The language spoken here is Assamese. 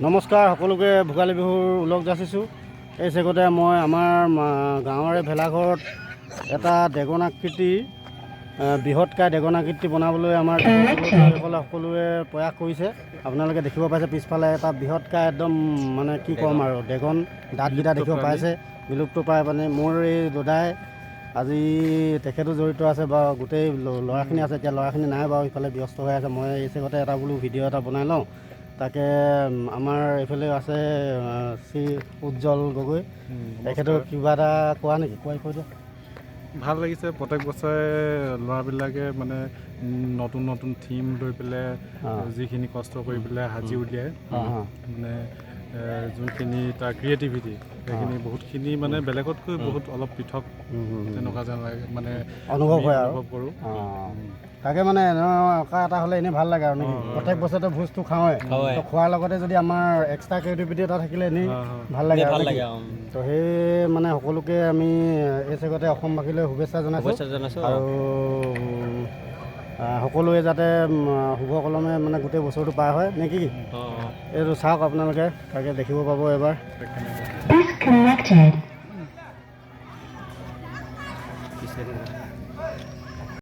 নমস্কাৰ সকলোকে ভোগালী বিহুৰ ওলগ যাচিছোঁ। এই চেগতে মই আমাৰ গাঁৱৰে ভেলাঘৰত এটা ড্ৰেগন আকৃতি বৃহৎকায় ড্ৰেগন আকৃতি বনাবলৈ আমাৰ সকলে সকলোৱে প্ৰয়াস কৰিছে। আপোনালোকে দেখিব পাইছে পিছফালে এটা বৃহৎকায় একদম মানে কি ক'ম আৰু ড্ৰেগন দাঁতকেইটা দেখিব পাইছে, বিলুপ্ত প্ৰায় মানে মোৰ এই দাদাই আজি তেখেতো জড়িত আছে বা গোটেই ল'ৰাখিনি আছে। এতিয়া ল'ৰাখিনি নাই বাৰু, ইফালে ব্যস্ত হৈ আছে। মই এই চেগতে এটা বোলো ভিডিঅ' এটা বনাই লওঁ। তাকে আমাৰ এইফালে আছে শ্ৰী উজ্জ্বল গগৈ, তেখেতৰ কিবা এটা কোৱা নেকি? কৈ দিয়ক। ভাল লাগিছে, প্ৰত্যেক বছৰে ল'ৰাবিলাকে মানে নতুন নতুন থিম লৈ পেলাই যিখিনি কষ্ট কৰি পেলাই সাজি উলিয়ায়, মানে যোনখিনি তাৰ ক্ৰিয়েটিভিটি সেইখিনি বহুতখিনি মানে বেলেগতকৈ বহুত অলপ পৃথক তেনেকুৱা যেন মানে অনুভৱ হয় আৰু অনুভৱ কৰোঁ। তাকে মানে এনেকুৱা এটা হ'লে এনেই ভাল লাগে আৰু নেকি? প্ৰত্যেক বছৰতে ভোজটো খাওঁৱে, খোৱাৰ লগতে যদি আমাৰ এক্সট্ৰা ক্ৰিয়েটিভিটি এটা থাকিলে এনেই ভাল লাগে তো সেই মানে সকলোকে আমি এই চেগতে অসমবাসীলৈ শুভেচ্ছা জনাইছোঁ। আৰু সকলোৱে যাতে শুভ কলমে মানে গোটেই বছৰটো পাৰ হয় নে কি? এইটো চাওক আপোনালোকে, তাকে দেখিব পাব এবাৰ।